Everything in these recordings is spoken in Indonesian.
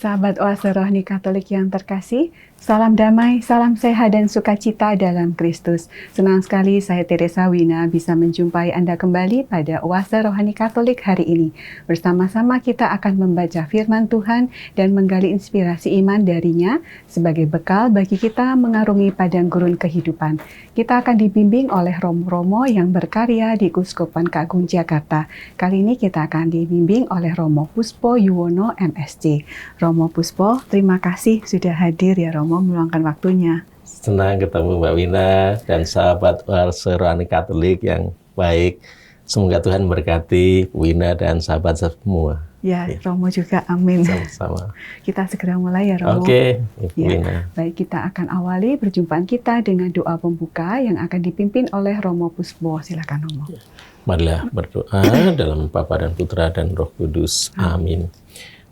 Sahabat Oase Rohani Katolik yang terkasih, salam damai, salam sehat dan sukacita dalam Kristus. Senang sekali saya Teresa Wina bisa menjumpai Anda kembali pada Oase Rohani Katolik hari ini. Bersama-sama kita akan membaca firman Tuhan dan menggali inspirasi iman darinya sebagai bekal bagi kita mengarungi padang gurun kehidupan. Kita akan dibimbing oleh Romo-Romo yang berkarya di Keuskupan Agung Jakarta. Kali ini kita akan dibimbing oleh Romo Puspo Yuwono MSc. Romo Puspo, terima kasih sudah hadir ya Romo, meluangkan waktunya. Senang ketemu Mbak Wina dan sahabat Oase Rohani Katolik yang baik. Semoga Tuhan berkati Wina dan sahabat semua. Ya, Romo juga, amin. Sama-sama. Kita segera mulai ya Romo. Oke, ya. Baik, kita akan awali perjumpaan kita dengan doa pembuka yang akan dipimpin oleh Romo Puspo. Silakan Romo. Marilah berdoa dalam Bapa dan Putra dan Roh Kudus. Amin.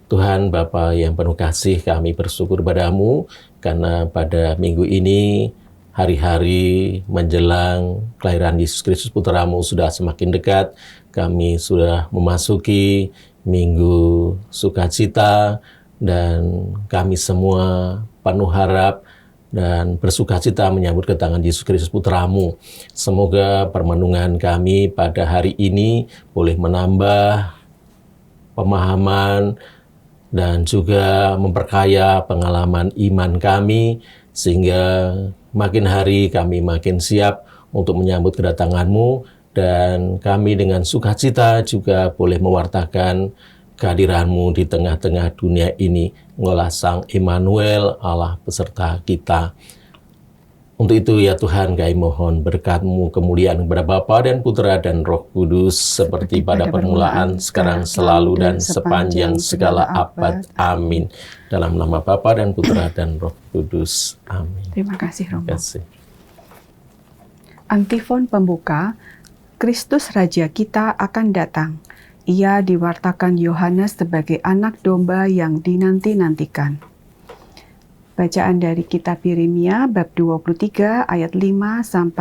Tuhan Bapa yang penuh kasih, kami bersyukur padamu karena pada minggu ini hari-hari menjelang kelahiran Yesus Kristus Putramu sudah semakin dekat. Kami sudah memasuki Minggu Sukacita dan kami semua penuh harap dan bersukacita menyambut kedatangan Yesus Kristus Putramu. Semoga permenungan kami pada hari ini boleh menambah pemahaman dan juga memperkaya pengalaman iman kami, sehingga makin hari kami makin siap untuk menyambut kedatangan-Mu, dan kami dengan sukacita juga boleh mewartakan kehadiran-Mu di tengah-tengah dunia ini. Engkaulah Sang Immanuel, Allah beserta kita. Untuk itu ya Tuhan, kami mohon berkat-Mu, kemuliaan kepada Bapa dan Putra dan Roh Kudus, seperti pada permulaan, sekarang, selalu, dan sepanjang segala abad. Amin. Dalam nama Bapa dan Putra dan Roh Kudus. Amin. Terima kasih Romo. Terima kasih. Antifon pembuka, Kristus Raja kita akan datang. Ia diwartakan Yohanes sebagai anak domba yang dinanti-nantikan. Bacaan dari kitab Yeremia bab 23 ayat 5-8.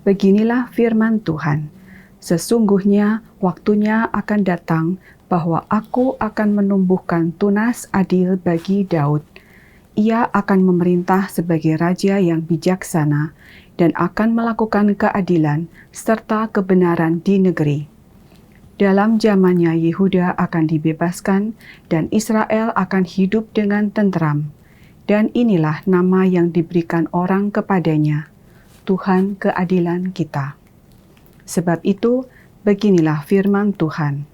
Beginilah firman Tuhan, sesungguhnya waktunya akan datang bahwa aku akan menumbuhkan tunas adil bagi Daud. Ia akan memerintah sebagai raja yang bijaksana dan akan melakukan keadilan serta kebenaran di negeri. Dalam zamannya Yehuda akan dibebaskan dan Israel akan hidup dengan tentram. Dan inilah nama yang diberikan orang kepadanya, Tuhan keadilan kita. Sebab itu, beginilah firman Tuhan.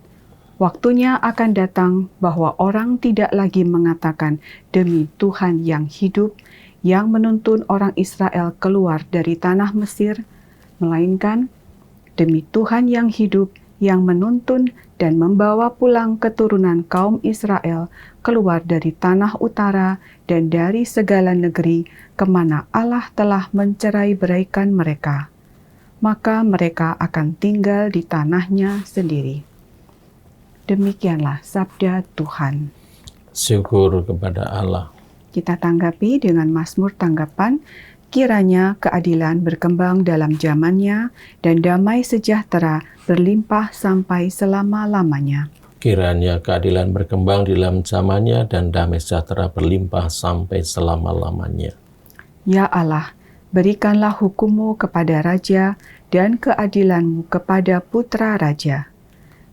Waktunya akan datang bahwa orang tidak lagi mengatakan demi Tuhan yang hidup, yang menuntun orang Israel keluar dari tanah Mesir, melainkan demi Tuhan yang hidup, yang menuntun dan membawa pulang keturunan kaum Israel keluar dari tanah utara dan dari segala negeri kemana Allah telah mencerai-beraikan mereka. Maka mereka akan tinggal di tanahnya sendiri. Demikianlah sabda Tuhan. Syukur kepada Allah. Kita tanggapi dengan Mazmur tanggapan, kiranya keadilan berkembang dalam zamannya dan damai sejahtera berlimpah sampai selama-lamanya. Kiranya keadilan berkembang di dalam zamannya dan damai sejahtera berlimpah sampai selama-lamanya. Ya Allah, berikanlah hukum-Mu kepada raja dan keadilan-Mu kepada putra raja.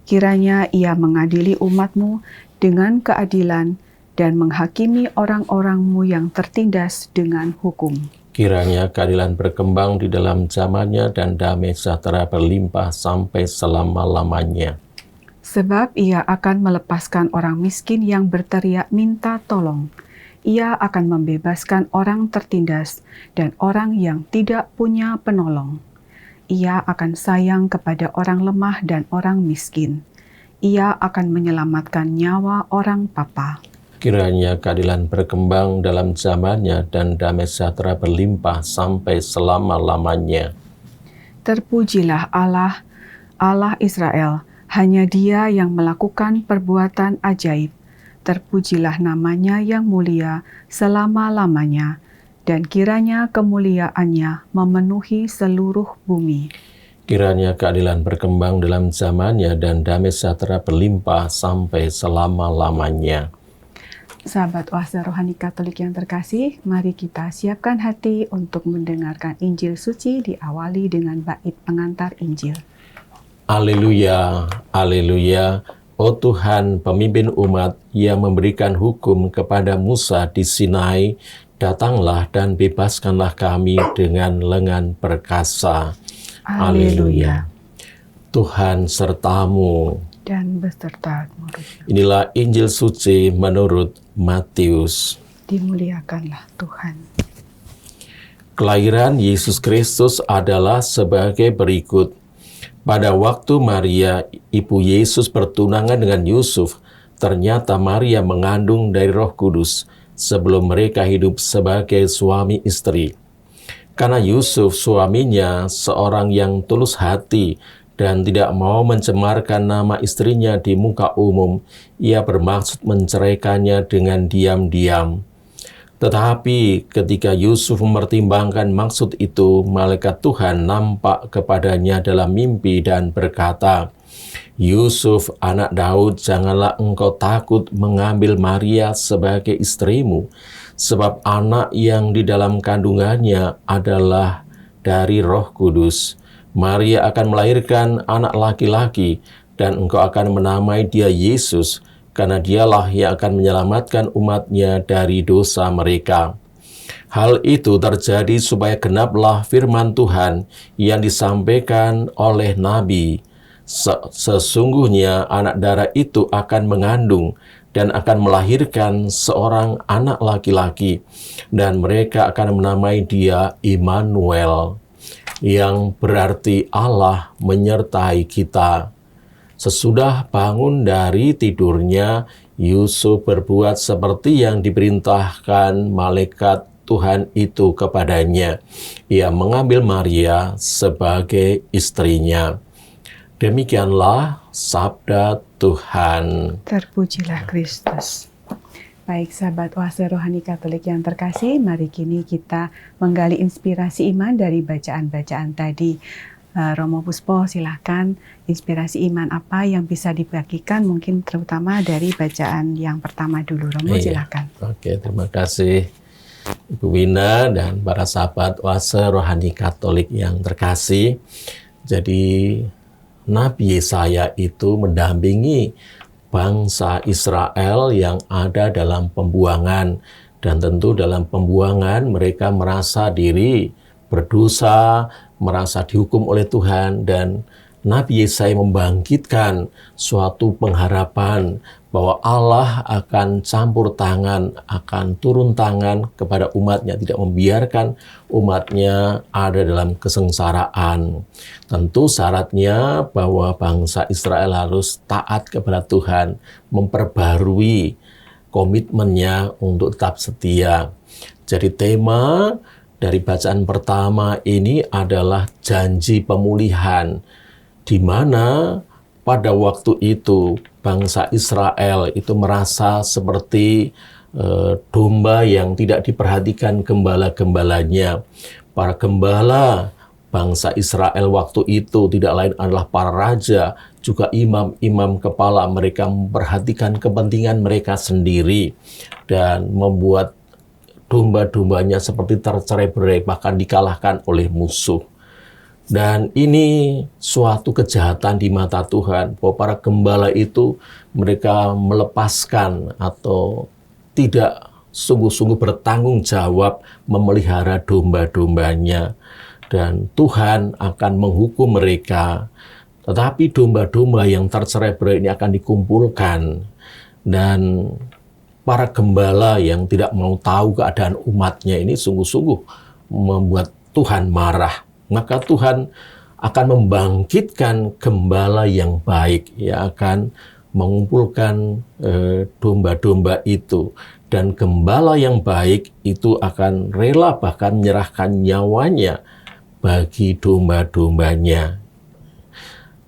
Kiranya ia mengadili umat-Mu dengan keadilan dan menghakimi orang-orang-Mu yang tertindas dengan hukum. Kiranya keadilan berkembang di dalam zamannya dan damai sejahtera berlimpah sampai selama-lamanya. Sebab ia akan melepaskan orang miskin yang berteriak minta tolong. Ia akan membebaskan orang tertindas dan orang yang tidak punya penolong. Ia akan sayang kepada orang lemah dan orang miskin. Ia akan menyelamatkan nyawa orang papa. Kiranya keadilan berkembang dalam zamannya dan damai sejahtera berlimpah sampai selama-lamanya. Terpujilah Allah, Allah Israel, hanya Dia yang melakukan perbuatan ajaib. Terpujilah namanya yang mulia selama-lamanya, dan kiranya kemuliaannya memenuhi seluruh bumi. Kiranya keadilan berkembang dalam zamannya dan damai sejahtera berlimpah sampai selama-lamanya. Sahabat Oase Rohani Katolik yang terkasih, mari kita siapkan hati untuk mendengarkan Injil suci diawali dengan bait pengantar Injil. Haleluya, haleluya. Oh Tuhan, pemimpin umat yang memberikan hukum kepada Musa di Sinai, datanglah dan bebaskanlah kami dengan lengan perkasa. Haleluya. Tuhan sertamu. Dan beserta murid-Mu. Inilah Injil suci menurut Matius. Dimuliakanlah Tuhan. Kelahiran Yesus Kristus adalah sebagai berikut. Pada waktu Maria, ibu Yesus bertunangan dengan Yusuf, ternyata Maria mengandung dari Roh Kudus sebelum mereka hidup sebagai suami istri. Karena Yusuf suaminya seorang yang tulus hati dan tidak mau mencemarkan nama istrinya di muka umum, ia bermaksud menceraikannya dengan diam-diam. Tetapi ketika Yusuf mempertimbangkan maksud itu, malaikat Tuhan nampak kepadanya dalam mimpi dan berkata, "Yusuf, anak Daud, janganlah engkau takut mengambil Maria sebagai istrimu, sebab anak yang di dalam kandungannya adalah dari Roh Kudus. Maria akan melahirkan anak laki-laki, dan engkau akan menamai dia Yesus, karena dialah yang akan menyelamatkan umatnya dari dosa mereka." Hal itu terjadi supaya genaplah firman Tuhan yang disampaikan oleh Nabi. Sesungguhnya anak darah itu akan mengandung dan akan melahirkan seorang anak laki-laki, dan mereka akan menamai dia Immanuel, yang berarti Allah menyertai kita. Sesudah bangun dari tidurnya, Yusuf berbuat seperti yang diperintahkan malaikat Tuhan itu kepadanya. Ia mengambil Maria sebagai istrinya. Demikianlah sabda Tuhan. Terpujilah Kristus. Baik sahabat Oase Rohani Katolik yang terkasih, mari kini kita menggali inspirasi iman dari bacaan-bacaan tadi. Romo Puspo, silahkan inspirasi iman apa yang bisa dibagikan, mungkin terutama dari bacaan yang pertama dulu. Romo, silahkan. Oke, terima kasih Ibu Wina dan para sahabat Oase Rohani Katolik yang terkasih. Jadi Nabi Yesaya itu mendampingi bangsa Israel yang ada dalam pembuangan, dan tentu dalam pembuangan mereka merasa diri berdosa, merasa dihukum oleh Tuhan, dan Nabi Yesaya membangkitkan suatu pengharapan bahwa Allah akan campur tangan, akan turun tangan kepada umatnya, tidak membiarkan umatnya ada dalam kesengsaraan. Tentu syaratnya bahwa bangsa Israel harus taat kepada Tuhan, memperbarui komitmennya untuk tetap setia. Jadi tema dari bacaan pertama ini adalah janji pemulihan, di mana pada waktu itu bangsa Israel itu merasa seperti domba yang tidak diperhatikan gembala-gembalanya. Para gembala bangsa Israel waktu itu tidak lain adalah para raja, juga imam-imam kepala. Mereka memperhatikan kepentingan mereka sendiri dan membuat domba-dombanya seperti tercerai-berai, bahkan dikalahkan oleh musuh. Dan ini suatu kejahatan di mata Tuhan, bahwa para gembala itu mereka melepaskan atau tidak sungguh-sungguh bertanggung jawab memelihara domba-dombanya. Dan Tuhan akan menghukum mereka. Tetapi domba-domba yang tercerai-berai ini akan dikumpulkan. Dan para gembala yang tidak mau tahu keadaan umatnya ini sungguh-sungguh membuat Tuhan marah. Maka Tuhan akan membangkitkan gembala yang baik, yang akan mengumpulkan domba-domba itu. Dan gembala yang baik itu akan rela bahkan menyerahkan nyawanya bagi domba-dombanya.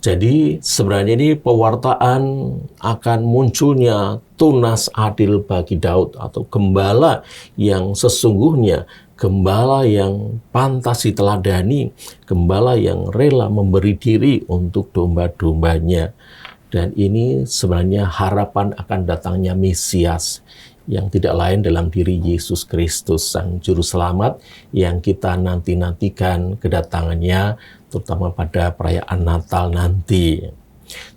Jadi sebenarnya ini pewartaan akan munculnya tunas adil bagi Daud, atau gembala yang sesungguhnya, gembala yang pantas diteladani, gembala yang rela memberi diri untuk domba-dombanya. Dan ini sebenarnya harapan akan datangnya Mesias, yang tidak lain dalam diri Yesus Kristus, Sang Juru Selamat, yang kita nanti-nantikan kedatangannya, terutama pada perayaan Natal nanti.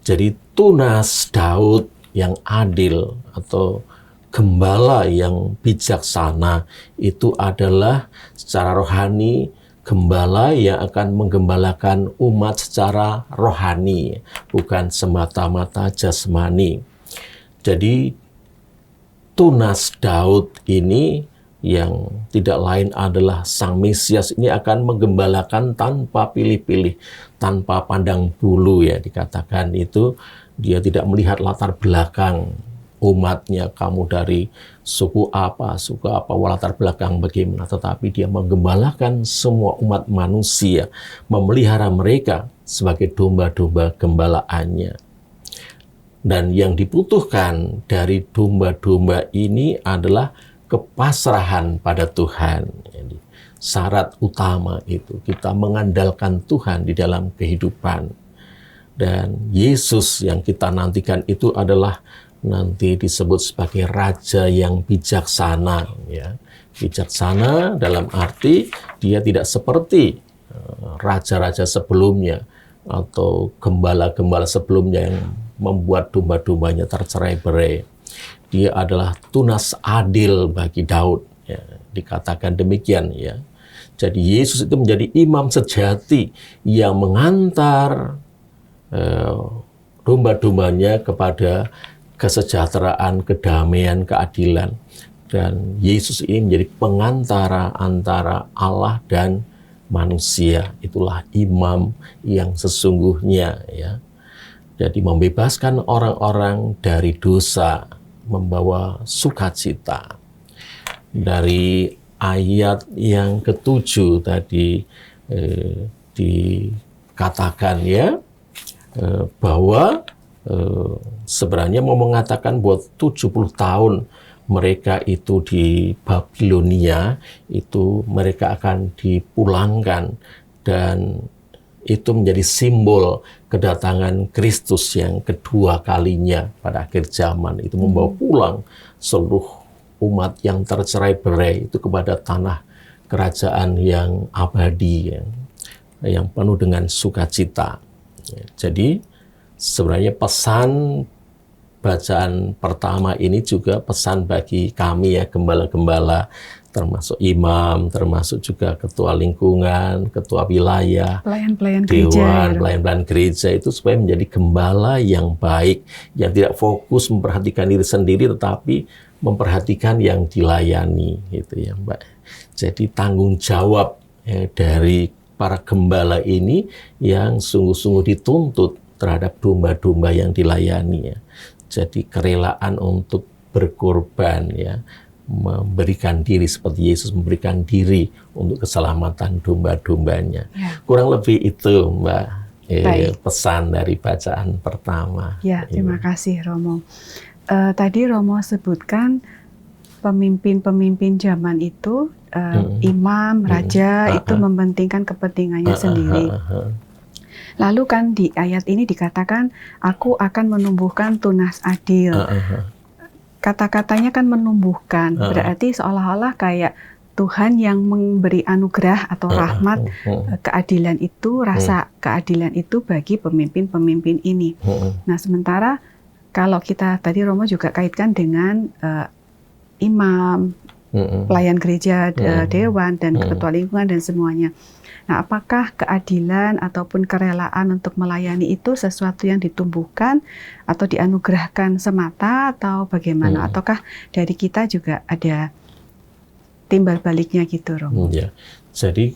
Jadi tunas Daud yang adil atau gembala yang bijaksana itu adalah secara rohani gembala yang akan menggembalakan umat secara rohani, bukan semata-mata jasmani. Jadi tunas Daud ini yang tidak lain adalah Sang Mesias ini akan menggembalakan tanpa pilih-pilih, tanpa pandang bulu, ya dikatakan itu. Dia tidak melihat latar belakang umatnya, kamu dari suku apa, latar belakang bagaimana, tetapi dia menggembalakan semua umat manusia, memelihara mereka sebagai domba-domba gembalaannya. Dan yang dibutuhkan dari domba-domba ini adalah kepasrahan pada Tuhan. Jadi, syarat utama itu kita mengandalkan Tuhan di dalam kehidupan. Dan Yesus yang kita nantikan itu adalah nanti disebut sebagai Raja yang bijaksana. Ya. Bijaksana dalam arti dia tidak seperti raja-raja sebelumnya atau gembala-gembala sebelumnya yang membuat domba-dombanya tercerai-berai. Dia adalah tunas adil bagi Daud, ya, dikatakan demikian, ya. Jadi Yesus itu menjadi imam sejati yang mengantar domba-dombanya kepada kesejahteraan, kedamaian, keadilan. Dan Yesus ini menjadi pengantara antara Allah dan manusia. Itulah imam yang sesungguhnya, ya. Jadi membebaskan orang-orang dari dosa, membawa sukacita. Dari ayat yang ke-7 tadi dikatakan, ya, bahwa sebenarnya mau mengatakan bahwa 70 tahun mereka itu di Babilonia, itu mereka akan dipulangkan, dan itu menjadi simbol kedatangan Kristus yang kedua kalinya pada akhir zaman. Itu membawa pulang seluruh umat yang tercerai-berai itu kepada tanah kerajaan yang abadi, yang penuh dengan sukacita. Jadi sebenarnya pesan bacaan pertama ini juga pesan bagi kami, ya, gembala-gembala, termasuk imam, termasuk juga ketua lingkungan, ketua wilayah, pelayan-pelayan dewan, gereja, pelayan-pelayan gereja, itu supaya menjadi gembala yang baik, yang tidak fokus memperhatikan diri sendiri, tetapi memperhatikan yang dilayani, gitu ya, Mbak. Jadi tanggung jawab, ya, dari para gembala ini yang sungguh-sungguh dituntut terhadap domba-domba yang dilayani, ya. Jadi kerelaan untuk berkorban, ya, memberikan diri seperti Yesus memberikan diri untuk keselamatan domba-dombanya. Ya. Kurang lebih itu, Mbak, pesan dari bacaan pertama. Ya, terima kasih Romo. Tadi Romo sebutkan pemimpin-pemimpin zaman itu, imam, raja, itu mementingkan kepentingannya sendiri. Lalu kan di ayat ini dikatakan, aku akan menumbuhkan tunas adil. Kata-katanya kan menumbuhkan, berarti seolah-olah kayak Tuhan yang memberi anugerah atau rahmat, keadilan itu, rasa keadilan itu bagi pemimpin-pemimpin ini. Nah, sementara kalau kita tadi Romo juga kaitkan dengan imam, pelayan gereja, dewan, dan ketua lingkungan dan semuanya. Nah, apakah keadilan ataupun kerelaan untuk melayani itu sesuatu yang ditumbuhkan atau dianugerahkan semata atau bagaimana? Ataukah dari kita juga ada timbal baliknya gitu, Romo? Ya. Jadi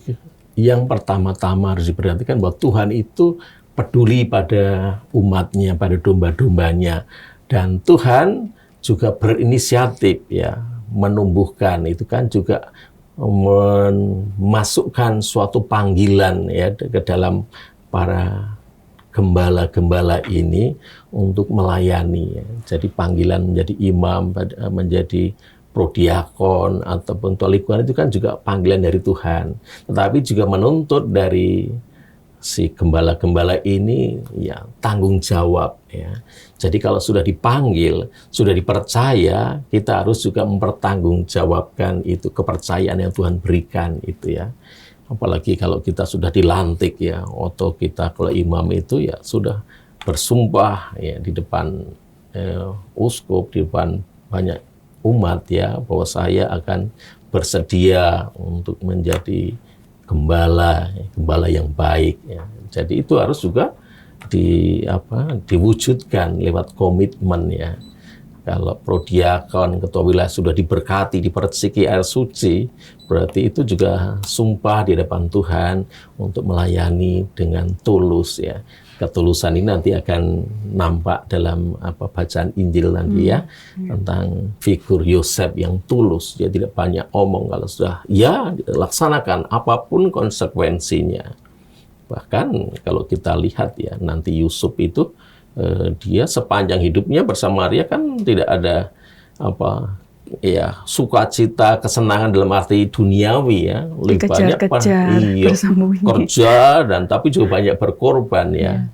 yang pertama-tama harus diperhatikan bahwa Tuhan itu peduli pada umatnya, pada domba-dombanya. Dan Tuhan juga berinisiatif, ya, menumbuhkan, itu kan juga memasukkan suatu panggilan, ya, ke dalam para gembala-gembala ini untuk melayani. Ya. Jadi panggilan menjadi imam, menjadi prodiakon ataupun tua lingkungan itu kan juga panggilan dari Tuhan. Tetapi juga menuntut dari si gembala-gembala ini ya tanggung jawab ya. Jadi kalau sudah dipanggil, sudah dipercaya, kita harus juga mempertanggungjawabkan itu kepercayaan yang Tuhan berikan itu ya. Apalagi kalau kita sudah dilantik ya, atau kita kalau imam itu ya sudah bersumpah ya di depan uskup, di depan banyak umat ya, bahwa saya akan bersedia untuk menjadi gembala yang baik. Ya. Jadi itu harus juga diwujudkan lewat komitmen ya. Kalau prodiakon, ketua wilayah sudah diberkati, diperciki air suci, berarti itu juga sumpah di depan Tuhan untuk melayani dengan tulus ya. Ketulusan ini nanti akan nampak dalam bacaan Injil nanti ya, tentang figur Yosef yang tulus. Dia tidak banyak omong, kalau sudah ya laksanakan apapun konsekuensinya. Bahkan kalau kita lihat ya, nanti Yusuf itu dia sepanjang hidupnya bersama Maria kan tidak ada sukacita, kesenangan dalam arti duniawi ya, lebih banyak kerja dan tapi juga banyak berkorban ya.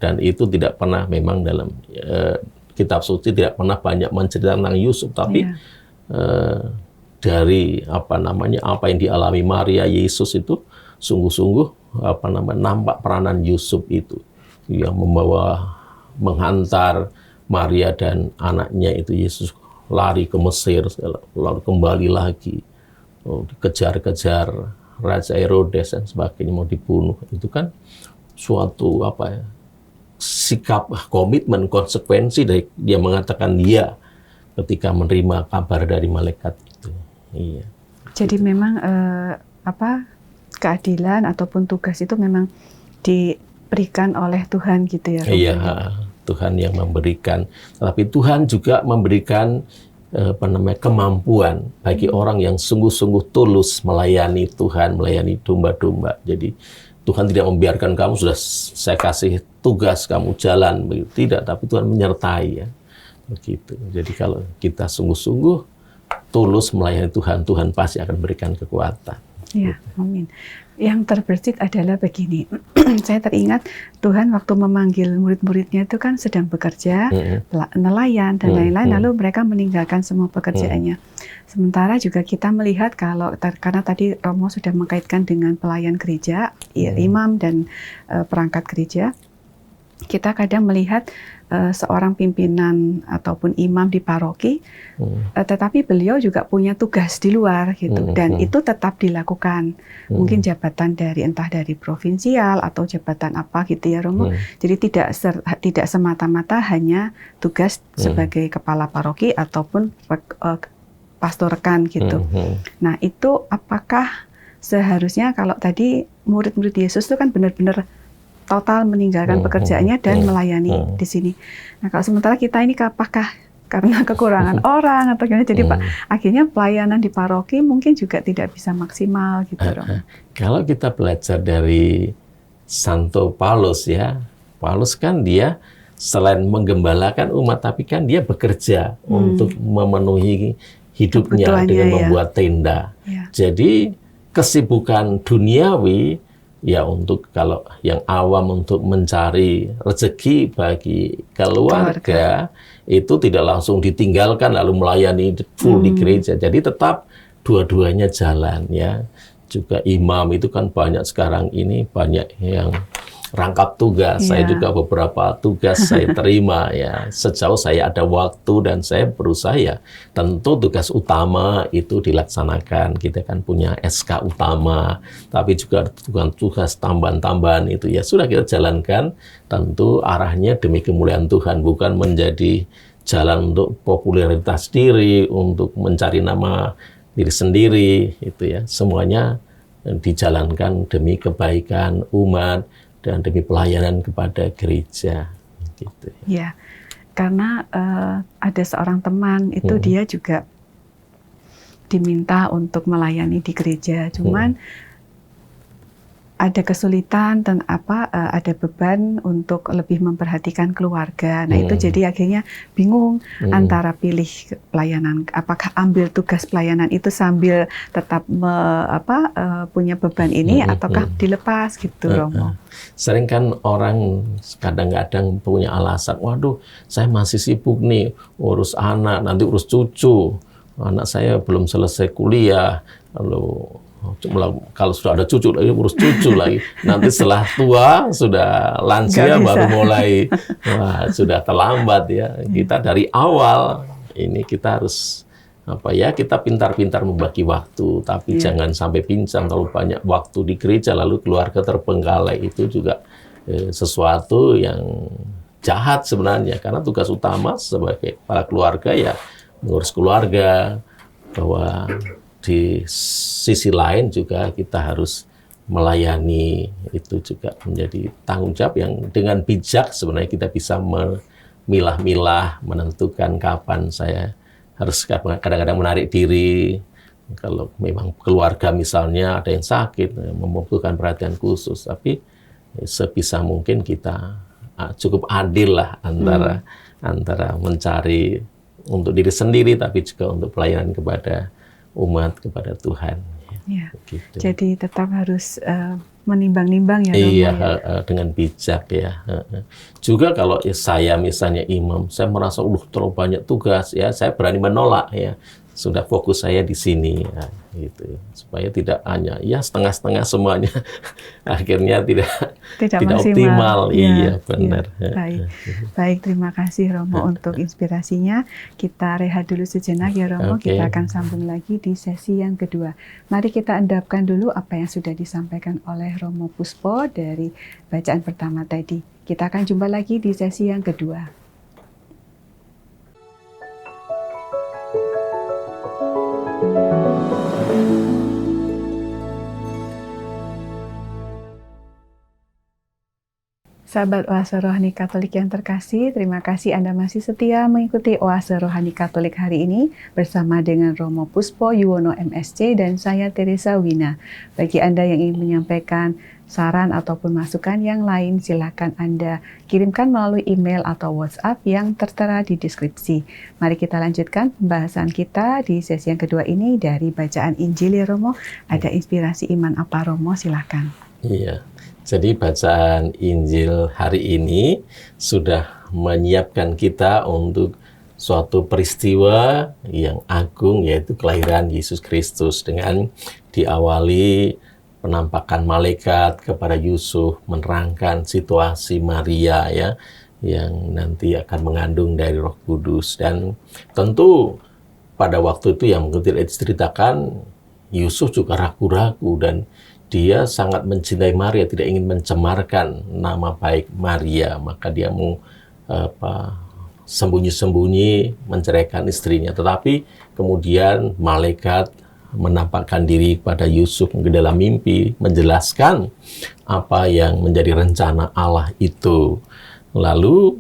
Dan itu tidak pernah memang dalam kitab suci tidak pernah banyak menceritakan tentang Yusuf, tapi dari apa yang dialami Maria, Yesus itu sungguh-sungguh nampak peranan Yusuf itu yang menghantar Maria dan anaknya itu Yesus lari ke Mesir, lalu kembali lagi, dikejar-kejar Raja Herodes dan sebagainya, mau dibunuh. Itu kan suatu sikap, komitmen, konsekuensi dari dia mengatakan dia ketika menerima kabar dari malaikat itu. Iya. Jadi memang keadilan ataupun tugas itu memang diberikan oleh Tuhan gitu ya. Iya. Tuhan yang memberikan, tapi Tuhan juga memberikan kemampuan bagi orang yang sungguh-sungguh tulus melayani Tuhan, melayani domba-domba. Jadi Tuhan tidak membiarkan kamu sudah saya kasih tugas kamu jalan begitu, tidak, tapi Tuhan menyertai ya. Begitu. Jadi kalau kita sungguh-sungguh tulus melayani Tuhan, Tuhan pasti akan berikan kekuatan. Ya, amin. Yang terbersih adalah begini, saya teringat Tuhan waktu memanggil murid-muridnya itu kan sedang bekerja, nelayan dan lain-lain, lalu mereka meninggalkan semua pekerjaannya. Sementara juga kita melihat karena tadi Romo sudah mengkaitkan dengan pelayan gereja, imam dan perangkat gereja, kita kadang melihat seorang pimpinan ataupun imam di paroki, tetapi beliau juga punya tugas di luar gitu, dan itu tetap dilakukan. Mungkin jabatan entah dari provinsial atau jabatan apa gitu ya Romo. Jadi tidak semata-mata hanya tugas sebagai kepala paroki ataupun pastor rekan gitu. Nah itu apakah seharusnya kalau tadi murid-murid Yesus itu kan benar-benar total meninggalkan pekerjaannya dan melayani di sini. Nah, kalau sementara kita ini apakah karena kekurangan orang atau gimana? Jadi akhirnya pelayanan di paroki mungkin juga tidak bisa maksimal gitu, Romo. Kalau kita belajar dari Santo Paulus ya, Paulus kan dia selain menggembalakan umat, tapi kan dia bekerja untuk memenuhi hidupnya dengan membuat tenda. Jadi kesibukan duniawi ya untuk kalau yang awam untuk mencari rezeki bagi keluarga itu tidak langsung ditinggalkan lalu melayani full di gereja. Jadi tetap dua-duanya jalan ya. Juga imam itu kan banyak sekarang ini banyak yang rangkap tugas. Saya juga beberapa tugas saya terima ya. Sejauh saya ada waktu dan saya berusaha, tentu tugas utama itu dilaksanakan. Kita kan punya SK utama, tapi juga tugas tambahan-tambahan itu ya sudah kita jalankan. Tentu arahnya demi kemuliaan Tuhan, bukan menjadi jalan untuk popularitas diri, untuk mencari nama diri sendiri itu ya. Semuanya dijalankan demi kebaikan umat dan demi pelayanan kepada gereja, gitu. Ya, karena ada seorang teman itu dia juga diminta untuk melayani di gereja, cuman ada kesulitan dan ada beban untuk lebih memperhatikan keluarga. Nah, itu jadi akhirnya bingung antara pilih pelayanan, apakah ambil tugas pelayanan itu sambil tetap punya beban ini ataukah dilepas gitu, Romo. Sering kan orang kadang-kadang punya alasan, waduh saya masih sibuk nih urus anak, nanti urus cucu, anak saya belum selesai kuliah, lalu kalau sudah ada cucu lagi urus cucu lagi, nanti setelah tua sudah lansia baru mulai, wah sudah terlambat ya. Kita dari awal ini kita harus kita pintar-pintar membagi waktu, tapi jangan sampai pincang kalau banyak waktu di gereja lalu keluarga terbengkalai. Itu juga sesuatu yang jahat sebenarnya, karena tugas utama sebagai para keluarga ya mengurus keluarga, bahwa di sisi lain juga kita harus melayani. Itu juga menjadi tanggung jawab yang dengan bijak sebenarnya kita bisa memilah-milah, menentukan kapan saya harus kadang-kadang menarik diri. Kalau memang keluarga misalnya ada yang sakit, membutuhkan perhatian khusus, tapi sebisa mungkin kita cukup adil lah antara mencari untuk diri sendiri, tapi juga untuk pelayanan kepada umat, kepada Tuhan. Ya. Gitu. Jadi tetap harus menimbang-nimbang ya. Iya, dengan bijak ya. Juga kalau saya misalnya imam, saya merasa terlalu banyak tugas ya, saya berani menolak ya. Sudah fokus saya di sini ya, gitu. Supaya tidak hanya setengah-setengah semuanya. Akhirnya tidak optimal. Iya, benar. Ya. Baik, terima kasih Romo untuk inspirasinya. Kita rehat dulu sejenak ya Romo. Kita akan sambung lagi di sesi yang kedua. Mari kita endapkan dulu apa yang sudah disampaikan oleh Romo Puspo dari bacaan pertama tadi. Kita akan jumpa lagi di sesi yang kedua. Sahabat Oase Rohani Katolik yang terkasih, terima kasih Anda masih setia mengikuti Oase Rohani Katolik hari ini bersama dengan Romo Puspo Yuwono MSc dan saya Teresa Wina. Bagi Anda yang ingin menyampaikan saran ataupun masukan yang lain, silakan Anda kirimkan melalui email atau WhatsApp yang tertera di deskripsi. Mari kita lanjutkan pembahasan kita di sesi yang kedua ini dari bacaan Injil ya Romo. Ada inspirasi iman apa Romo? Silakan. Iya. Jadi bacaan Injil hari ini sudah menyiapkan kita untuk suatu peristiwa yang agung, yaitu kelahiran Yesus Kristus, dengan diawali penampakan malaikat kepada Yusuf, menerangkan situasi Maria ya, yang nanti akan mengandung dari Roh Kudus. Dan tentu pada waktu itu yang tidak diceritakan, Yusuf juga ragu-ragu dan dia sangat mencintai Maria, tidak ingin mencemarkan nama baik Maria, maka dia mau sembunyi-sembunyi menceraikan istrinya. Tetapi kemudian malaikat menampakkan diri pada Yusuf ke dalam mimpi, menjelaskan apa yang menjadi rencana Allah itu. Lalu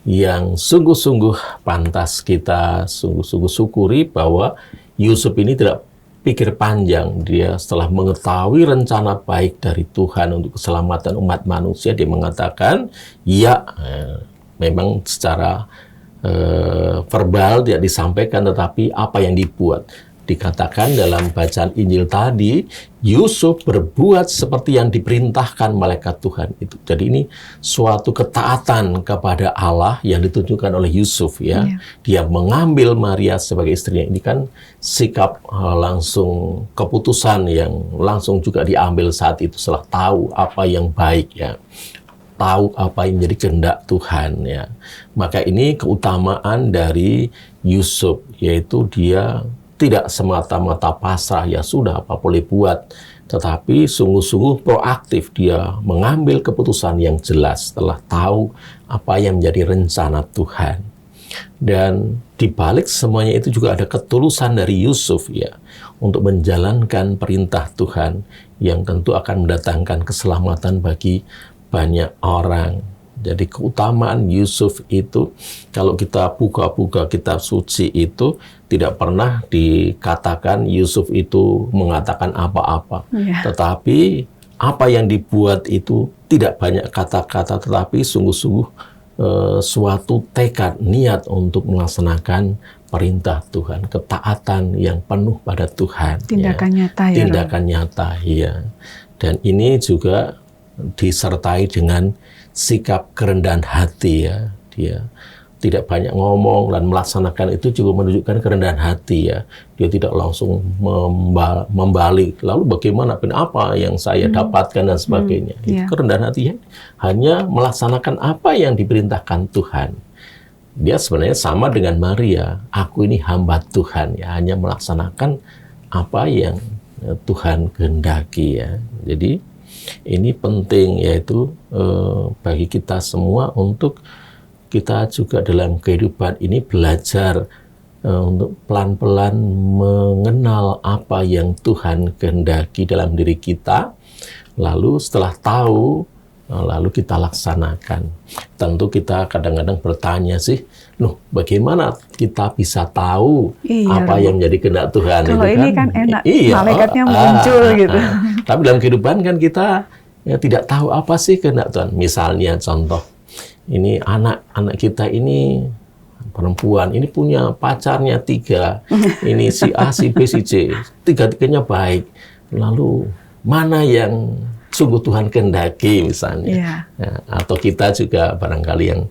yang sungguh-sungguh pantas kita sungguh-sungguh syukuri bahwa Yusuf ini tidak pikir panjang. Dia setelah mengetahui rencana baik dari Tuhan untuk keselamatan umat manusia, dia mengatakan, memang secara verbal tidak disampaikan, tetapi apa yang dibuat. Dikatakan dalam bacaan Injil tadi, Yusuf berbuat seperti yang diperintahkan malaikat Tuhan itu. Jadi ini suatu ketaatan kepada Allah yang ditunjukkan oleh Yusuf ya. Dia mengambil Maria sebagai istrinya. Ini kan sikap langsung, keputusan yang langsung juga diambil saat itu setelah tahu apa yang baik ya. Tahu apa yang menjadi kehendak Tuhan ya. Maka ini keutamaan dari Yusuf, yaitu dia tidak semata-mata pasrah, ya sudah apa boleh buat, tetapi sungguh-sungguh proaktif. Dia mengambil keputusan yang jelas setelah tahu apa yang menjadi rencana Tuhan. Dan di balik semuanya itu juga ada ketulusan dari Yusuf ya, untuk menjalankan perintah Tuhan yang tentu akan mendatangkan keselamatan bagi banyak orang. Jadi keutamaan Yusuf itu, kalau kita buka-buka kitab suci itu, tidak pernah dikatakan Yusuf itu mengatakan apa-apa. Tetapi apa yang dibuat itu tidak banyak kata-kata, tetapi sungguh-sungguh suatu tekad, niat untuk melaksanakan perintah Tuhan, ketaatan yang penuh pada Tuhan. Tindakan nyata ya. Tindakan nyata, ya. Dan ini juga disertai dengan sikap kerendahan hati, ya. Dia tidak banyak ngomong dan melaksanakan itu juga menunjukkan kerendahan hati, ya. Dia tidak langsung membalik. Lalu bagaimana? Apa yang saya dapatkan dan sebagainya. Itu kerendahan hati, ya. Hanya melaksanakan apa yang diperintahkan Tuhan. Dia sebenarnya sama dengan Maria. Aku ini hamba Tuhan, ya. Hanya melaksanakan apa yang Tuhan kehendaki, ya. Jadi ini penting, yaitu bagi kita semua untuk kita juga dalam kehidupan ini belajar untuk pelan-pelan mengenal apa yang Tuhan kehendaki dalam diri kita. Lalu setelah tahu, lalu kita laksanakan. Tentu kita kadang-kadang bertanya sih, loh bagaimana kita bisa tahu apa yang menjadi kehendak Tuhan? Kalau itu ini kan enak, iya, malaikatnya muncul gitu. Tapi dalam kehidupan kan kita ya tidak tahu apa sih kehendak Tuhan. Misalnya contoh, ini anak kita ini perempuan, ini punya pacarnya 3, ini si A, si B, si C, 3-tiganya baik. Lalu mana yang sungguh Tuhan kehendaki misalnya? Ya, atau kita juga barangkali yang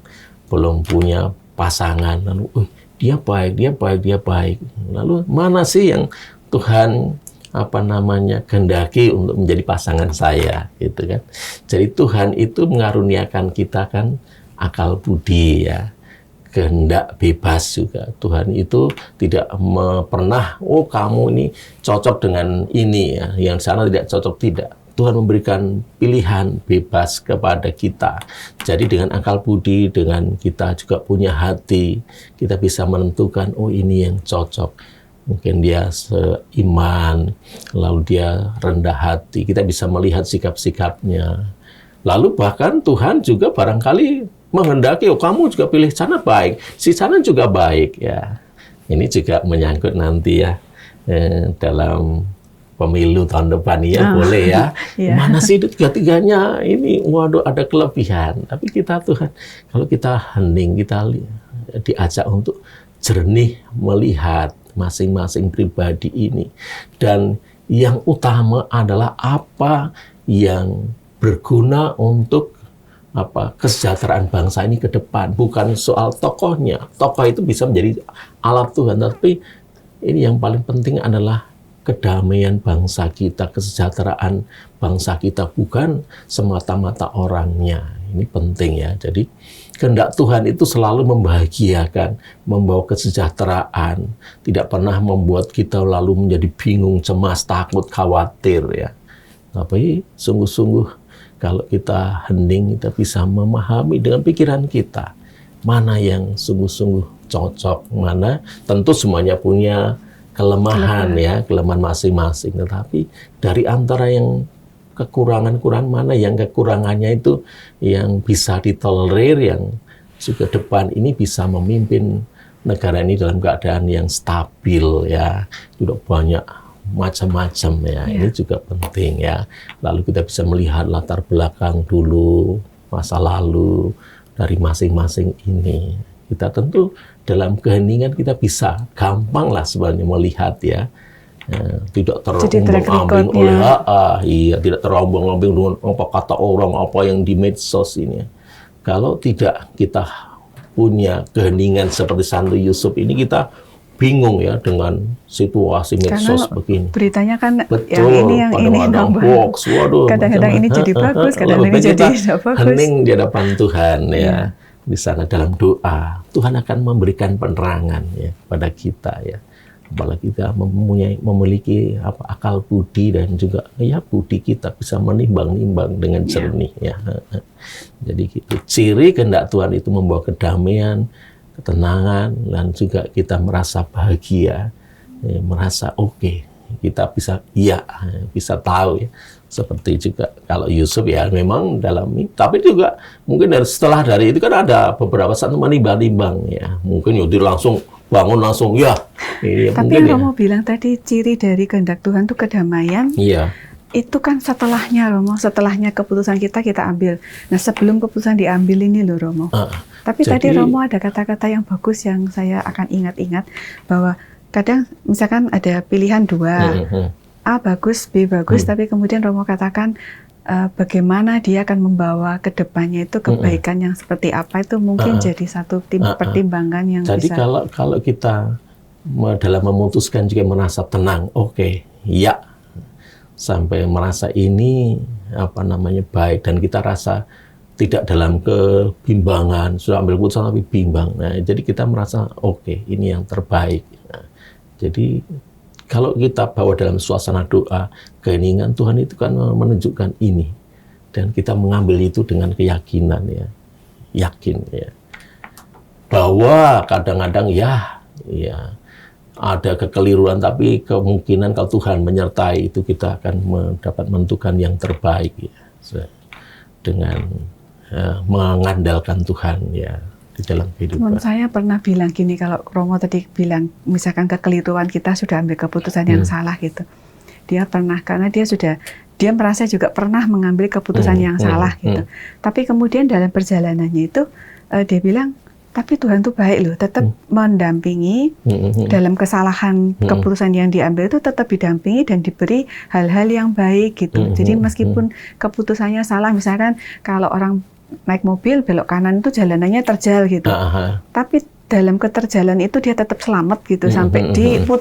belum punya pasangan, lalu dia baik, dia baik, dia baik. Lalu mana sih yang Tuhan kehendaki untuk menjadi pasangan saya, gitu kan? Jadi Tuhan itu mengaruniakan kita kan akal budi, ya, kehendak bebas juga. Tuhan itu tidak pernah, kamu ini cocok dengan ini, ya, yang sana tidak cocok, tidak. Tuhan memberikan pilihan bebas kepada kita. Jadi dengan akal budi, dengan kita juga punya hati, kita bisa menentukan, ini yang cocok. Mungkin dia seiman, lalu dia rendah hati. Kita bisa melihat sikap-sikapnya. Lalu bahkan Tuhan juga barangkali menghendaki, kamu juga pilih sana baik, si sana juga baik, ya. Ini juga menyangkut nanti, ya, dalam pemilu tahun depan, ya, boleh, ya. Mana sih itu 3-tiganya ini, waduh ada kelebihan. Tapi kita Tuhan, kalau kita hening, kita diajak untuk jernih melihat masing-masing pribadi ini. Dan yang utama adalah apa yang berguna untuk kesejahteraan bangsa ini ke depan. Bukan soal tokohnya. Tokoh itu bisa menjadi alat Tuhan, tapi ini yang paling penting adalah kedamaian bangsa kita, kesejahteraan bangsa kita, bukan semata-mata orangnya. Ini penting, ya. Jadi kehendak Tuhan itu selalu membahagiakan, membawa kesejahteraan, tidak pernah membuat kita lalu menjadi bingung, cemas, takut, khawatir, ya. Tapi sungguh-sungguh kalau kita hening, kita bisa memahami dengan pikiran kita mana yang sungguh-sungguh cocok, mana tentu semuanya punya kelemahan, ya, kelemahan masing-masing. Tetapi dari antara yang kekurangan-kekurangan, mana yang kekurangannya itu yang bisa ditolerir, yang juga depan ini bisa memimpin negara ini dalam keadaan yang stabil, ya, tidak banyak macam-macam, ya. Ini juga penting, ya. Lalu kita bisa melihat latar belakang dulu, masa lalu dari masing-masing ini. Kita tentu dalam keheningan kita bisa gampang lah sebenarnya melihat, ya. Tidak terombang-ambing oleh tidak terombang-ambing dengan apa kata orang, apa yang di medsos ini. Kalau tidak kita punya keheningan seperti Santo Yusuf ini, kita bingung, ya, dengan situasi medsos begini. Beritanya kan betul, yang ini yang kadang-kadang hoax, waduh, kadang-kadang ini jadi bagus, kadang-kadang ini jadi tidak bagus. Hening di hadapan Tuhan, ya. Di sana dalam doa, Tuhan akan memberikan penerangan, ya, pada kita, ya. Apalagi kita memiliki akal budi dan juga, ya, budi kita bisa menimbang-nimbang dengan jernih, ya. Jadi gitu. Ciri kehendak Tuhan itu membawa kedamaian, ketenangan, dan juga kita merasa bahagia, merasa oke. Kita bisa tahu, ya. Seperti juga kalau Yusuf, ya, memang dalam ini, tapi juga mungkin setelah dari itu kan ada beberapa saat menimbang-nimbang, ya. Mungkin dia langsung bangun langsung, ya. Tapi yang kamu bilang tadi, ciri dari kehendak Tuhan itu kedamaian. Iya. Itu kan setelahnya Romo, setelahnya keputusan kita ambil. Nah sebelum keputusan diambil ini loh Romo. Tapi tadi Romo ada kata-kata yang bagus yang saya akan ingat-ingat, bahwa kadang misalkan ada pilihan dua, A bagus, B bagus, tapi kemudian Romo katakan bagaimana dia akan membawa ke depannya itu kebaikan yang seperti apa, itu mungkin jadi satu pertimbangan yang jadi bisa. kalau kita dalam memutuskan juga merasa tenang, oke, ya, sampai merasa ini baik, dan kita rasa tidak dalam kebimbangan, sudah ambil keputusan tapi bimbang. Nah, jadi kita merasa oke, ini yang terbaik. Nah, jadi kalau kita bawa dalam suasana doa, keheningan Tuhan itu kan menunjukkan ini, dan kita mengambil itu dengan keyakinan, ya, yakin, ya, bahwa kadang-kadang ya ada kekeliruan, tapi kemungkinan kalau Tuhan menyertai itu kita akan dapat menentukan yang terbaik, ya, dengan mengandalkan Tuhan, ya, di dalam kehidupan. Teman saya pernah bilang gini, kalau Romo tadi bilang misalkan kekeliruan kita sudah ambil keputusan yang salah gitu. Dia pernah, karena dia merasa juga pernah mengambil keputusan yang salah gitu. Tapi kemudian dalam perjalanannya itu dia bilang, tapi Tuhan tuh baik loh, tetap mendampingi dalam kesalahan keputusan yang diambil itu, tetap didampingi dan diberi hal-hal yang baik gitu. Jadi meskipun keputusannya salah, misalkan kalau orang naik mobil belok kanan itu jalanannya terjal gitu, tapi dalam keterjalan itu dia tetap selamat gitu, sampai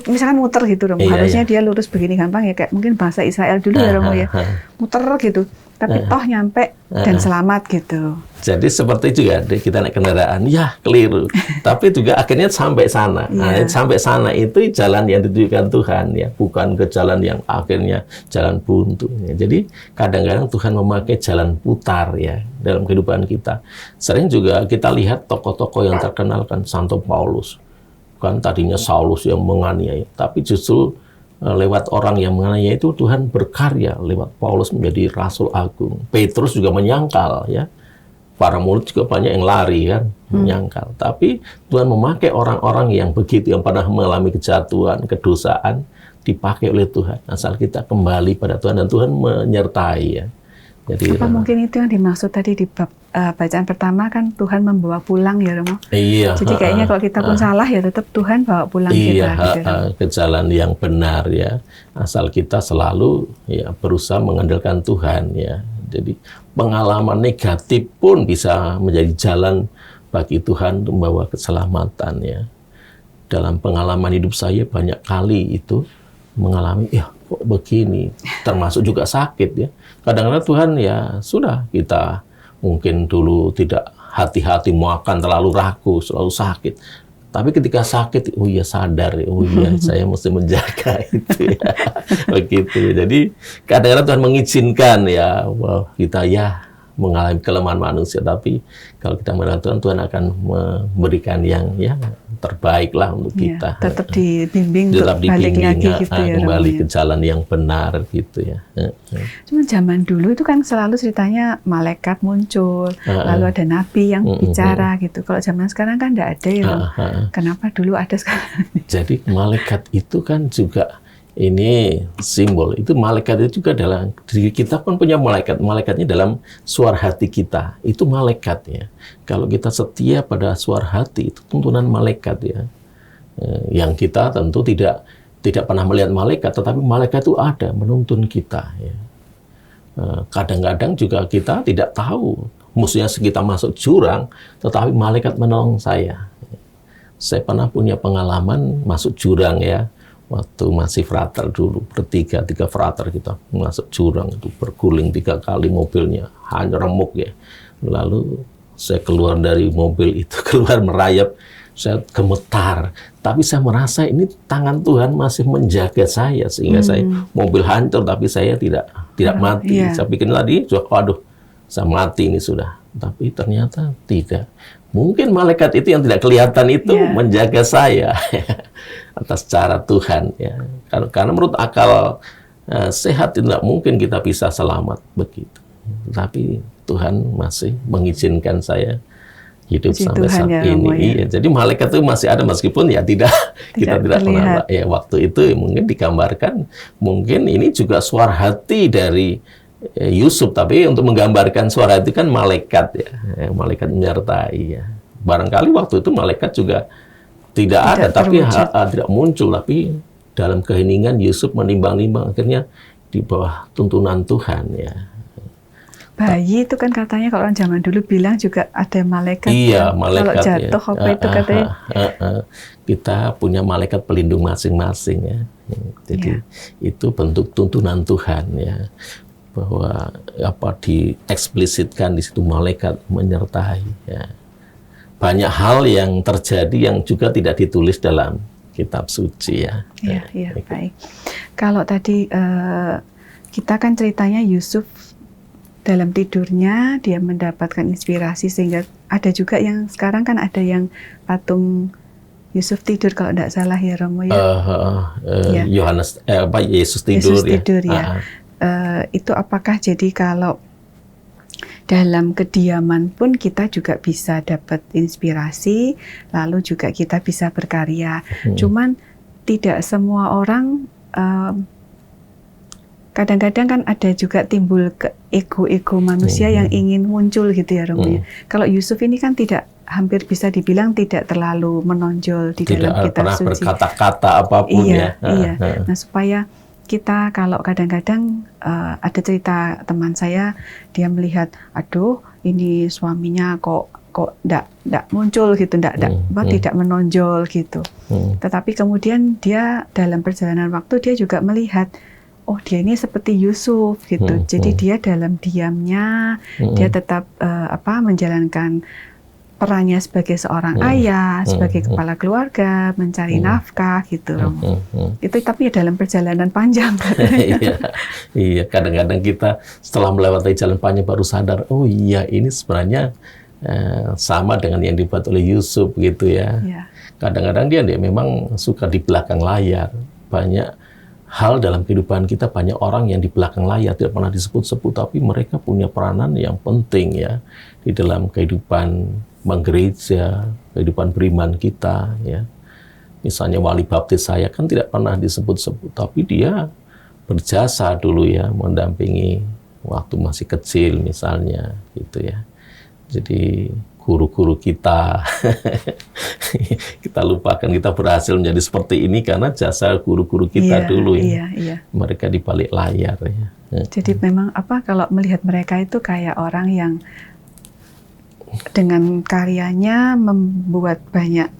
misalkan muter gitu Romo. Harusnya dia lurus begini gampang ya, kayak mungkin bahasa Israel dulu ya Romo ya, muter gitu, tapi toh nyampe dan selamat gitu. Jadi seperti itu ya, kita naik kendaraan, ya keliru, tapi juga akhirnya sampai sana. Nah, sampai sana itu jalan yang ditujukan Tuhan, ya, bukan ke jalan yang akhirnya jalan buntu. Ya. Jadi kadang-kadang Tuhan memakai jalan putar, ya, dalam kehidupan kita. Sering juga kita lihat tokoh-tokoh yang terkenal, kan Santo Paulus, kan tadinya Saulus yang menganiaya, tapi justru lewat orang yang menganiaya itu Tuhan berkarya lewat Paulus menjadi Rasul Agung. Petrus juga menyangkal, ya. Para murid juga banyak yang lari, kan, menyangkal. Tapi Tuhan memakai orang-orang yang begitu, yang pernah mengalami kejatuhan, kedosaan, dipakai oleh Tuhan. Asal kita kembali pada Tuhan dan Tuhan menyertai, ya. Jadi, mungkin itu yang dimaksud tadi di bab bacaan pertama, kan Tuhan membawa pulang ya Romo. Iya. Jadi kayaknya kalau kita pun salah ya tetap Tuhan bawa pulang kita. Gitu. Ke jalan yang benar, ya. Asal kita selalu, ya, berusaha mengandalkan Tuhan, ya. Jadi pengalaman negatif pun bisa menjadi jalan bagi Tuhan untuk membawa keselamatan, ya. Dalam pengalaman hidup saya banyak kali itu mengalami, ya kok begini, termasuk juga sakit, ya. Kadang-kadang Tuhan, ya sudah, kita mungkin dulu tidak hati-hati, makan terlalu ragu, selalu sakit. Tapi ketika sakit, oh iya sadar, oh iya saya mesti menjaga itu, ya. Begitu. Jadi kadang-kadang Tuhan mengizinkan, ya, kita ya mengalami kelemahan manusia, tapi kalau kita mengenal Tuhan, Tuhan akan memberikan yang, ya, terbaik lah untuk kita. Tetap dibimbing untuk balik lagi gitu, ya, kembali ke jalan yang benar gitu, ya. Cuma zaman dulu itu kan selalu ceritanya malaikat muncul, lalu ada nabi yang bicara gitu. Kalau zaman sekarang kan tidak ada, ya. Kenapa dulu ada sekarang? Jadi malaikat itu kan juga ini simbol. Itu malaikat itu juga dalam diri kita pun punya malaikat. Malaikatnya dalam suara hati kita. Itu malaikat, ya. Kalau kita setia pada suara hati, itu tuntunan malaikat, ya. Yang kita tentu tidak pernah melihat malaikat, tetapi malaikat itu ada menuntun kita, ya. Kadang-kadang juga kita tidak tahu, musuhnya kita masuk jurang, tetapi malaikat menolong saya. Saya pernah punya pengalaman masuk jurang, ya. Waktu masih frater dulu, tiga frater kita masuk jurang, itu berguling 3 kali mobilnya, hanya remuk, ya. Lalu saya keluar dari mobil itu, keluar merayap, saya gemetar. Tapi saya merasa ini tangan Tuhan masih menjaga saya, sehingga saya mobil hancur, tapi saya tidak mati. Saya pikir tadi, waduh, saya mati ini sudah. Tapi ternyata tidak. Mungkin malaikat itu yang tidak kelihatan itu menjaga saya atas cara Tuhan, ya. Karena menurut akal sehat tidak mungkin kita bisa selamat begitu. Tapi Tuhan masih mengizinkan saya hidup Puji sampai Tuhan saat ya, ini. Romo, ya. Iya, jadi malaikat itu masih ada meskipun ya kita tidak pernah terlihat. ya waktu itu mungkin digambarkan mungkin ini juga suara hati dari Yusuf, tapi untuk menggambarkan suara hati kan malaikat ya, malaikat menyertai ya. Barangkali waktu itu malaikat juga tidak ada, tapi tidak muncul, tapi dalam keheningan Yusuf menimbang-nimbang akhirnya di bawah tuntunan Tuhan ya. Bayi itu kan katanya kalau orang zaman dulu bilang juga ada malaikat. Iya, kan? malaikat. Kalau jatuh ya. apa itu katanya. Kita punya malaikat pelindung masing-masing ya. Jadi itu bentuk tuntunan Tuhan ya. Bahwa apa dieksplisitkan di situ malaikat menyertai ya. Banyak hal yang terjadi yang juga tidak ditulis dalam kitab suci ya. Iya, baik. Kalau tadi kita kan ceritanya Yusuf dalam tidurnya dia mendapatkan inspirasi sehingga ada juga yang sekarang kan ada yang patung Yusuf tidur kalau tidak salah ya Romo ya. Yohanes Yesus tidur ya. Itu apakah jadi kalau dalam kediaman pun kita juga bisa dapat inspirasi, lalu juga kita bisa berkarya. Cuman tidak semua orang kadang-kadang kan ada juga timbul ke ego-ego manusia yang ingin muncul gitu ya Romo ya. Kalau Yusuf ini kan tidak, hampir bisa dibilang tidak terlalu menonjol di dalam kitab suci. Tidak pernah berkata-kata apapun ya. Iya. Nah supaya kita kalau kadang-kadang ada cerita teman saya, dia melihat, aduh ini suaminya kok tidak muncul gitu, tidak menonjol gitu. Tetapi kemudian dia dalam perjalanan waktu dia juga melihat, oh dia ini seperti Yusuf gitu. Jadi dia dalam diamnya dia tetap menjalankan perannya sebagai seorang ayah, sebagai kepala keluarga, mencari nafkah gitu. Itu tapi ya dalam perjalanan panjang. Iya, kadang-kadang kita setelah melewati jalan panjang baru sadar, oh iya ini sebenarnya sama dengan yang dibuat oleh Yusuf gitu ya. Kadang-kadang dia memang suka di belakang layar. Banyak hal dalam kehidupan kita, banyak orang yang di belakang layar tidak pernah disebut-sebut, tapi mereka punya peranan yang penting ya di dalam kehidupan menggereja, kehidupan beriman kita ya. Misalnya wali baptis saya kan tidak pernah disebut-sebut, tapi dia berjasa dulu ya, mendampingi waktu masih kecil misalnya gitu ya. Jadi guru-guru kita kita lupakan kita berhasil menjadi seperti ini karena jasa guru-guru kita dulu ya. Mereka di balik layar ya. Jadi memang kalau melihat mereka itu kayak orang yang dengan karyanya membuat banyak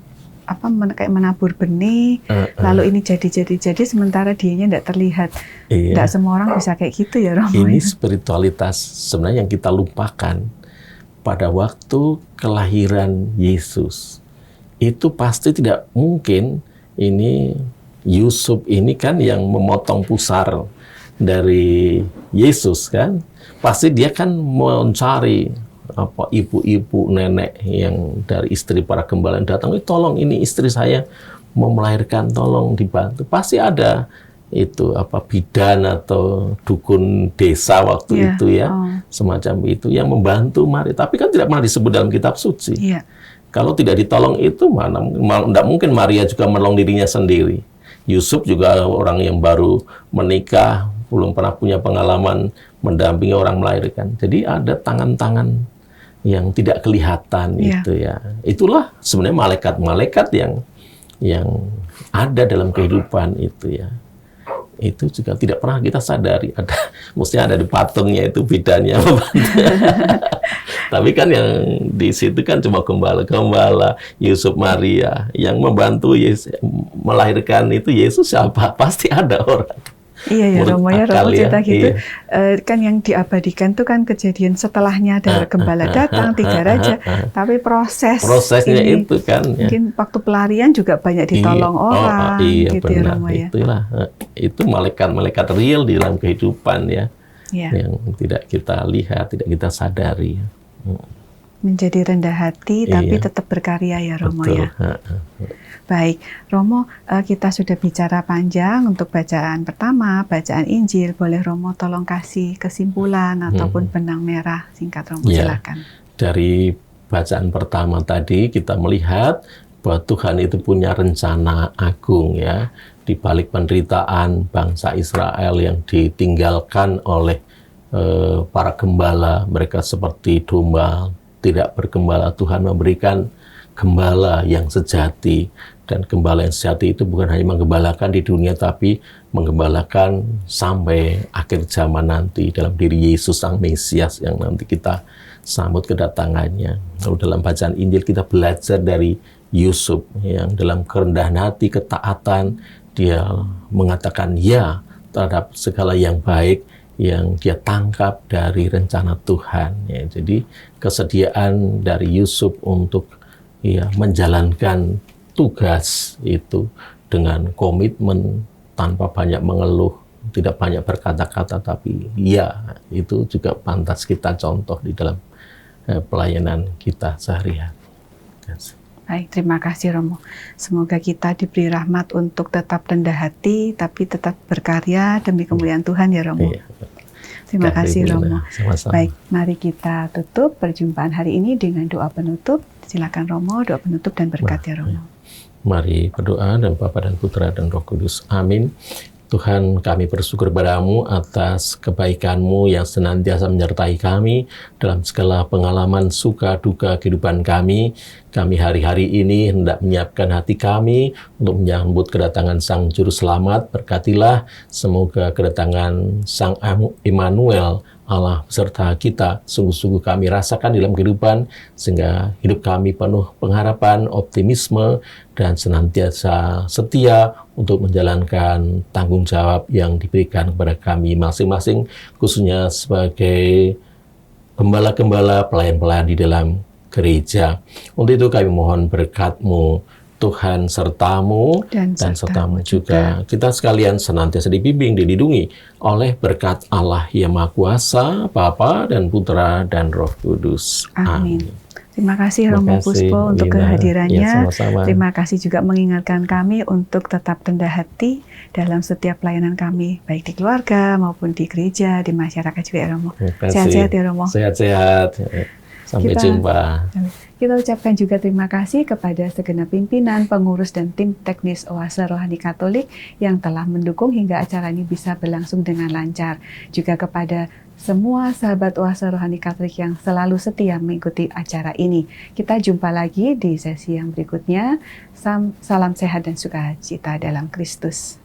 kayak menabur benih, lalu ini jadi sementara dianya tidak terlihat. Tidak semua orang bisa kayak gitu ya Romo. Ini spiritualitas sebenarnya yang kita lupakan. Pada waktu kelahiran Yesus, itu pasti tidak mungkin ini Yusuf ini kan yang memotong pusar dari Yesus kan. Pasti dia kan mencari ibu-ibu, nenek yang dari istri para gembala yang datang, tolong ini istri saya mau melahirkan, tolong dibantu. Pasti ada itu bidan atau dukun desa waktu itu ya, semacam itu yang membantu Maria. Tapi kan tidak pernah disebut dalam kitab suci. Kalau tidak ditolong itu tidak mungkin Maria juga menolong dirinya sendiri. Yusuf juga orang yang baru menikah, belum pernah punya pengalaman mendampingi orang melahirkan. Jadi ada tangan-tangan yang tidak kelihatan itu ya. Itulah sebenarnya malaikat-malaikat yang ada dalam kehidupan itu ya. Itu juga tidak pernah kita sadari. Mestinya ada di patungnya itu bidannya. Tapi kan yang di situ kan cuma gembala-gembala, Yusuf, Maria yang membantu Yesus melahirkan itu. Yesus siapa? Pasti ada orang. Iya ya Romo ya, Romo cerita gitu. Kan yang diabadikan tuh kan kejadian setelahnya ada gembala datang, 3 raja. Tapi prosesnya ini, itu kan. Mungkin waktu pelarian juga banyak ditolong orang. Iya gitu benar. Ya, Romo, ya. Itu malaikat-malaikat real di dalam kehidupan ya. Yang tidak kita lihat, tidak kita sadari. Menjadi rendah hati tapi tetap berkarya ya Romo. Betul. Ya. Baik, Romo, kita sudah bicara panjang untuk bacaan pertama, bacaan Injil. Boleh Romo tolong kasih kesimpulan ataupun benang merah singkat Romo, silakan. Dari bacaan pertama tadi kita melihat bahwa Tuhan itu punya rencana agung ya, di balik penderitaan bangsa Israel yang ditinggalkan oleh para gembala, mereka seperti domba tidak bergembala. Tuhan memberikan gembala yang sejati, dan gembala yang sejati itu bukan hanya menggembalakan di dunia, tapi menggembalakan sampai akhir zaman nanti dalam diri Yesus Sang Mesias yang nanti kita sambut kedatangannya. Lalu dalam bacaan Injil kita belajar dari Yusuf yang dalam kerendahan hati, ketaatan, dia mengatakan ya terhadap segala yang baik yang dia tangkap dari rencana Tuhan. Ya, jadi kesediaan dari Yusuf untuk ya menjalankan tugas itu dengan komitmen tanpa banyak mengeluh, tidak banyak berkata-kata, tapi ya itu juga pantas kita contoh di dalam pelayanan kita sehari-hari. Baik, terima kasih Romo. Semoga kita diberi rahmat untuk tetap rendah hati, tapi tetap berkarya demi kemuliaan Tuhan ya Romo. Iya. Terima kasih Romo. Sama-sama. Baik, mari kita tutup perjumpaan hari ini dengan doa penutup. Silakan Romo, doa penutup dan berkat ya Romo. Mari berdoa, dan Bapa dan Putra dan Roh Kudus. Amin. Tuhan, kami bersyukur padamu atas kebaikan-Mu yang senantiasa menyertai kami dalam segala pengalaman suka duka kehidupan kami. Kami hari-hari ini hendak menyiapkan hati kami untuk menyambut kedatangan Sang Juru Selamat. Berkatilah, semoga kedatangan Sang Immanuel, Allah beserta kita, sungguh-sungguh kami rasakan dalam kehidupan, sehingga hidup kami penuh pengharapan, optimisme, dan senantiasa setia untuk menjalankan tanggung jawab yang diberikan kepada kami masing-masing, khususnya sebagai gembala-gembala, pelayan-pelayan di dalam gereja. Untuk itu kami mohon berkat-Mu, Tuhan sertamu dan sertamu juga. Kita sekalian senantiasa dibimbing, dilindungi oleh berkat Allah yang Maha Kuasa, Bapa dan Putra dan Roh Kudus. Amin. Terima kasih Romo Puspo untuk kehadirannya. Ya, sama-sama. Terima kasih juga mengingatkan kami untuk tetap rendah hati dalam setiap pelayanan kami, baik di keluarga maupun di gereja, di masyarakat juga ya Romo. Sehat-sehat ya Romo. Sehat-sehat. Sampai jumpa. Kita ucapkan juga terima kasih kepada segenap pimpinan, pengurus, dan tim teknis Oase Rohani Katolik yang telah mendukung hingga acara ini bisa berlangsung dengan lancar. Juga kepada semua sahabat Oase Rohani Katolik yang selalu setia mengikuti acara ini. Kita jumpa lagi di sesi yang berikutnya. Salam sehat dan sukacita dalam Kristus.